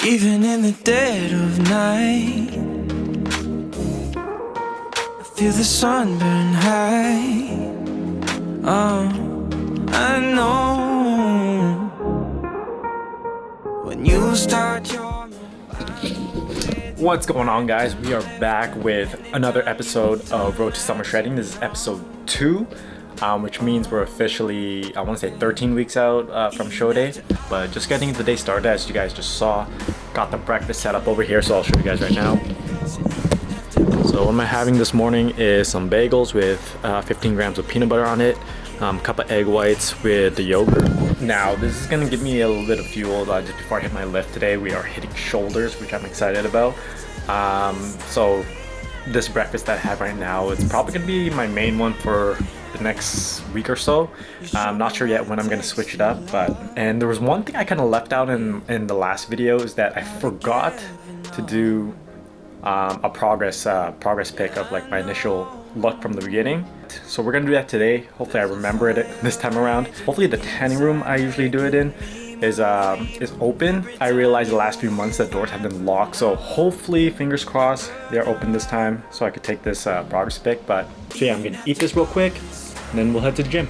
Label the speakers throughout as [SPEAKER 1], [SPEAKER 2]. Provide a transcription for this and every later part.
[SPEAKER 1] Even in the dead of night, I feel the sun burn high. I know when you start your...
[SPEAKER 2] What's going on, guys? We are back with another episode of Road to Summer Shredding. This is episode 2, which means we're officially, I want to say 13 weeks out from show day. But just getting the day started, as you guys just saw. Got the breakfast set up over here, so I'll show you guys right now. So what I'm having this morning is some bagels with 15 grams of peanut butter on it, cup of egg whites with the yogurt. Now this is gonna give me a little bit of fuel just before I hit my lift today. We are hitting shoulders, which I'm excited about. So this breakfast that I have right now, it's probably gonna be my main one for the next week or so. I'm not sure yet when I'm gonna switch it up, and there was one thing I kind of left out in the last video, is that I forgot to do a progress pic of like my initial look from the beginning. So we're gonna do that today. Hopefully I remember it this time around. Hopefully the tanning room I usually do it in is open. I realized the last few months that doors have been locked, so hopefully, fingers crossed, they're open this time so I could take this progress pic. But so yeah, I'm gonna eat this real quick and then we'll head to the gym.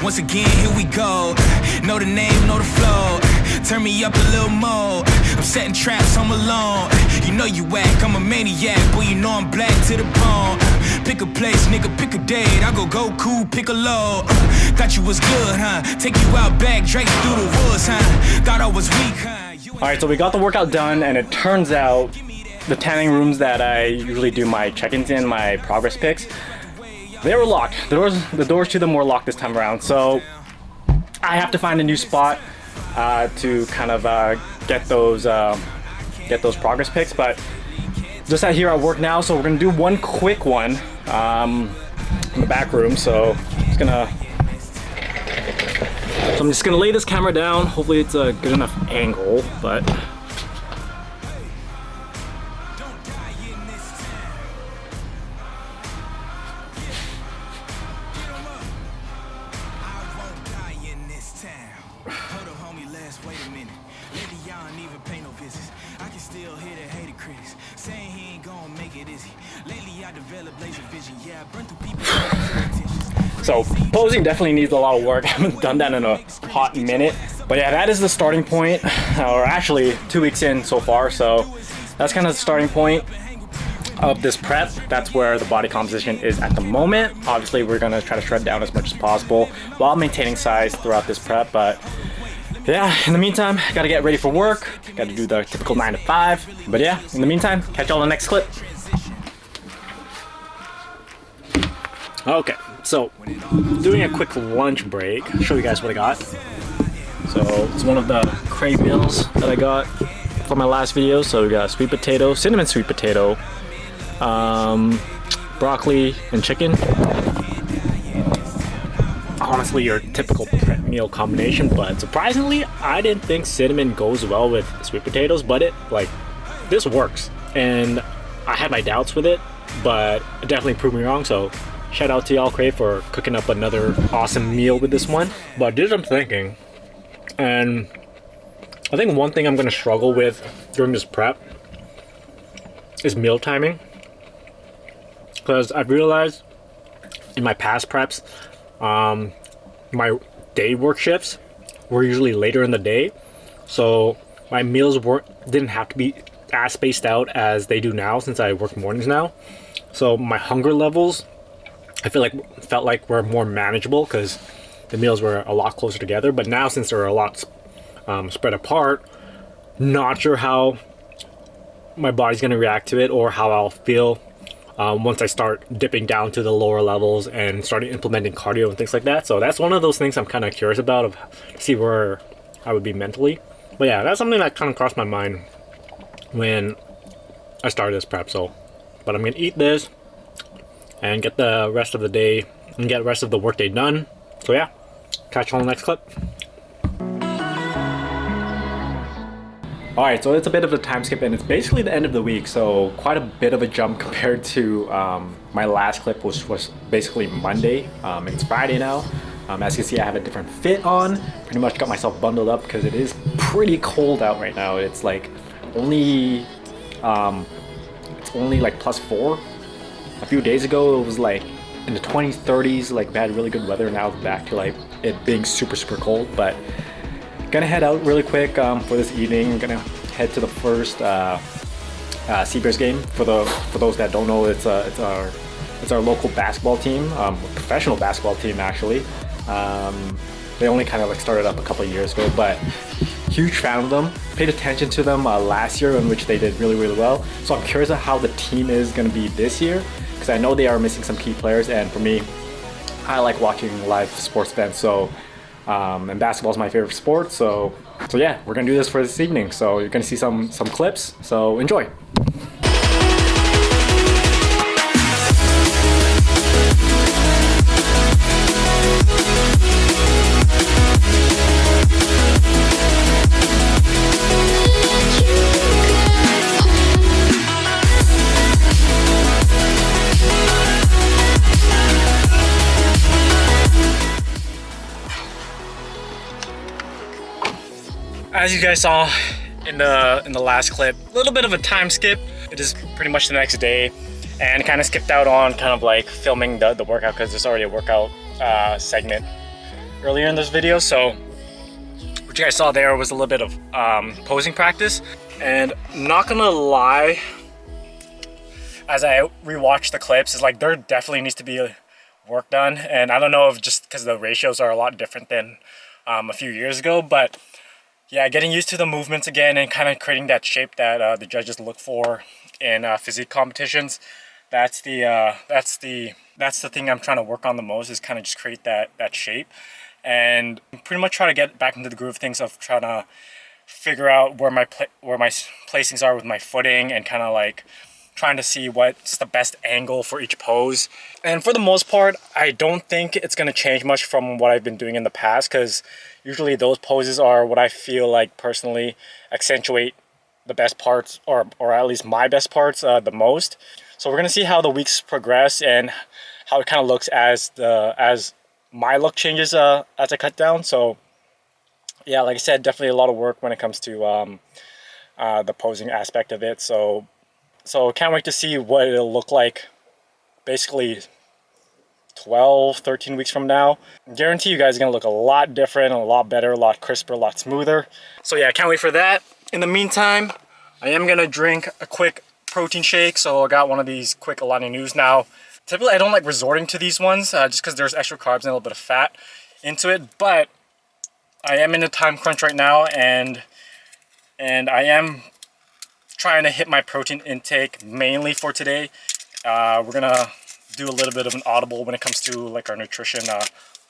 [SPEAKER 3] Once again, here we go. Know the name, know the flow. Turn me up a little more. I'm setting traps, I'm alone. You know you whack, I'm a maniac. Boy, you know I'm black to the bone. Pick a place, nigga, pick a date. I go cool, pick a low. Thought you was good, huh? Take you out back, Drake through the woods, huh? Thought I was weak, huh?
[SPEAKER 2] Alright, so we got the workout done, and it turns out the tanning rooms that I usually do my check-ins in, my progress pics, they were locked. The doors to them were locked this time around, so I have to find a new spot to kind of get those progress pics. But just out here at work now, so we're gonna do one quick one in the back room. So I'm just gonna lay this camera down. Hopefully it's a good enough angle, but. So posing definitely needs a lot of work. I haven't done that in a hot minute, but yeah, that is the starting point, or actually 2 weeks in so far. So that's kind of the starting point of this prep. That's where the body composition is at the moment. Obviously we're gonna try to shred down as much as possible while maintaining size throughout this prep, but yeah, in the meantime, gotta get ready for work. Gotta do the typical 9 to 5. But yeah, in the meantime, catch y'all in the next clip. Okay, so doing a quick lunch break. I'll show you guys what I got. So it's one of the crave meals that I got for my last video. So we got sweet potato, cinnamon sweet potato, broccoli and chicken. Honestly, your typical prep meal combination, but surprisingly, I didn't think cinnamon goes well with sweet potatoes, but this works. And I had my doubts with it, but it definitely proved me wrong. So shout out to y'all Crave for cooking up another awesome meal with this one. But I did some thinking, and I think one thing I'm gonna struggle with during this prep is meal timing, because I've realized in my past preps, my day work shifts were usually later in the day, so my meals didn't have to be as spaced out as they do now, since I work mornings now. So my hunger levels, I felt like were more manageable because the meals were a lot closer together. But now, since they're a lot spread apart, not sure how my body's gonna react to it or how I'll feel once I start dipping down to the lower levels and starting implementing cardio and things like that. So that's one of those things I'm kind of curious about, of see where I would be mentally. But yeah, that's something that kind of crossed my mind when I started this prep. So, but I'm gonna eat this and get the rest of the day and get the rest of the workday done. So yeah, catch you on the next clip. Alright, so it's a bit of a time skip and it's basically the end of the week, so quite a bit of a jump compared to my last clip, which was basically Monday. It's Friday now. As you can see, I have a different fit on. Pretty much got myself bundled up because it is pretty cold out right now. It's like only like +4. A few days ago it was like in the 20s, 30s, like we had really good weather. Now it's back to like it being super cold. But gonna head out really quick for this evening. I'm gonna head to the first Seabears game. For those that don't know, it's our local basketball team, professional basketball team actually. They only kind of like started up a couple of years ago, but huge fan of them. Paid attention to them last year, in which they did really well. So I'm curious of how the team is gonna be this year, because I know they are missing some key players, and for me, I like watching live sports events. So and basketball is my favorite sport, so yeah, we're gonna do this for this evening. So you're gonna see some clips, so enjoy. As you guys saw in the last clip, a little bit of a time skip. It is pretty much the next day, and kind of skipped out on kind of like filming the workout because there's already a workout segment earlier in this video. So what you guys saw there was a little bit of posing practice, and not gonna lie, as I rewatched the clips, it's like there definitely needs to be work done, and I don't know if just because the ratios are a lot different than a few years ago, but yeah, getting used to the movements again and kind of creating that shape that the judges look for in physique competitions. That's the thing I'm trying to work on the most, is kind of just create that shape, and pretty much try to get back into the groove of things, of trying to figure out where my placings are with my footing, and kind of like trying to see what's the best angle for each pose. And for the most part, I don't think it's going to change much from what I've been doing in the past, because usually those poses are what I feel like personally accentuate the best parts, or at least my best parts the most. So we're going to see how the weeks progress and how it kind of looks as my look changes as I cut down. So yeah, like I said, definitely a lot of work when it comes to the posing aspect of it. So can't wait to see what it'll look like basically 12, 13 weeks from now. I guarantee you guys are gonna look a lot different, a lot better, a lot crisper, a lot smoother. So yeah, I can't wait for that. In the meantime, I am gonna drink a quick protein shake. So I got one of these quick Alani News now. Typically I don't like resorting to these ones just because there's extra carbs and a little bit of fat into it, but I am in a time crunch right now, and I am trying to hit my protein intake mainly for today. We're gonna do a little bit of an audible when it comes to like our nutrition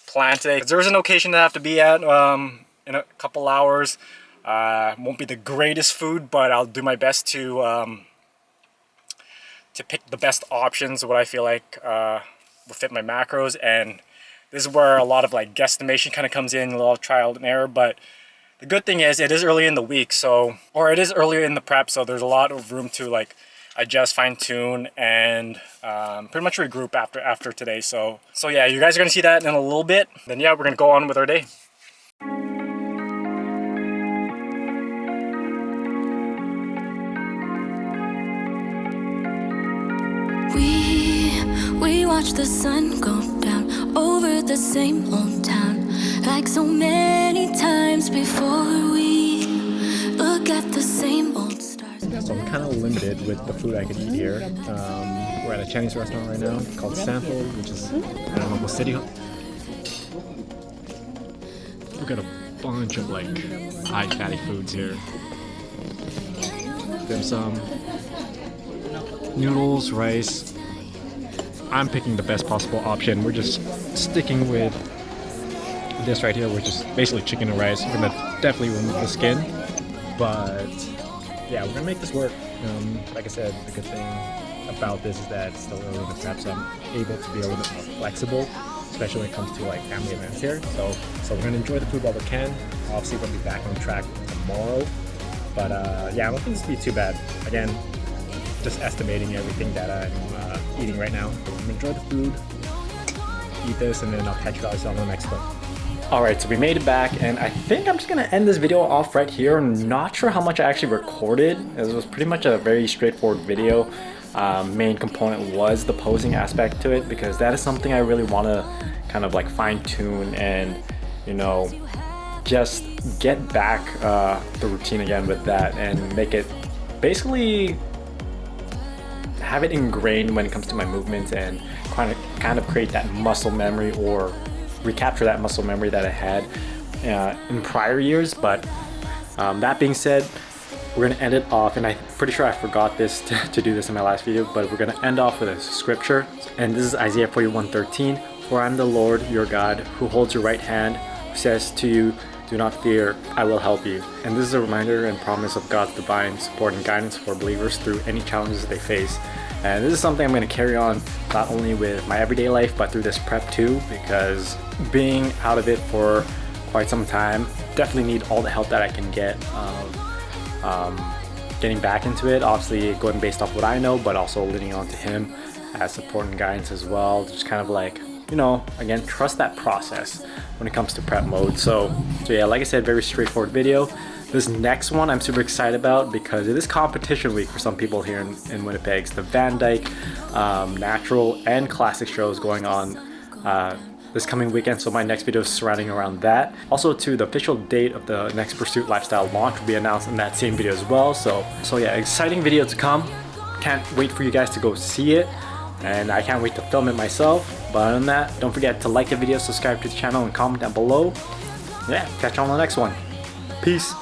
[SPEAKER 2] plan today. There is an occasion that I have to be at in a couple hours. Won't be the greatest food, but I'll do my best to pick the best options, what I feel like will fit my macros. And this is where a lot of like guesstimation kind of comes in, a lot of trial and error. But the good thing is it is early in the week, or it is earlier in the prep, so there's a lot of room to like adjust, fine tune, and pretty much regroup after today. So yeah, you guys are gonna see that in a little bit. Then yeah, we're gonna go on with our day.
[SPEAKER 4] We watch the sun go down over the same old town, like so many times before. We look at the same old stars.
[SPEAKER 2] So I'm kind of limited with the food I can eat here. We're at a Chinese restaurant right now called Sample, which is in a local city. We've got a bunch of like high fatty foods here. There's some noodles, rice. I'm picking the best possible option. We're just sticking with this right here, which is basically chicken and rice. We're gonna definitely remove the skin, but yeah, we're gonna make this work. Like I said, the good thing about this is that it's still early in the prep, so I'm able to be a little bit more flexible, especially when it comes to like family events here. So we're gonna enjoy the food while we can. Obviously, we'll be back on track tomorrow, but yeah, I don't think this will be too bad. Again, just estimating everything that I'm eating right now. I'm gonna enjoy the food, eat this, and then I'll catch you guys on the next one. Alright, so we made it back, and I think I'm just gonna end this video off right here. I'm not sure how much I actually recorded. It was pretty much a very straightforward video. Main component was the posing aspect to it, because that is something I really want to kind of like fine-tune and, you know, just get back the routine again with that and make it basically have it ingrained when it comes to my movements and kind of create that muscle memory or recapture that muscle memory that I had in prior years. But that being said, we're gonna end it off, and I'm pretty sure I forgot this to do this in my last video, but we're gonna end off with a scripture, and this is Isaiah 41:13. For I'm the Lord your God, who holds your right hand, who says to you, do not fear, I will help you. And this is a reminder and promise of God's divine support and guidance for believers through any challenges they face. And this is something I'm going to carry on not only with my everyday life, but through this prep too, because being out of it for quite some time, definitely need all the help that I can get. Getting back into it, obviously going based off what I know, but also leaning on to him as support and guidance as well. Just kind of like, you know, again, trust that process when it comes to prep mode. So yeah, like I said, very straightforward video. This next one I'm super excited about because it is competition week for some people here in Winnipeg. It's the Van Dyke Natural and Classic shows going on this coming weekend, so my next video is surrounding around that. Also too, the official date of the Next Pursuit Lifestyle launch will be announced in that same video as well. So yeah, exciting video to come. Can't wait for you guys to go see it, and I can't wait to film it myself. But other than that, don't forget to like the video, subscribe to the channel, and comment down below. Yeah, catch you on the next one. Peace.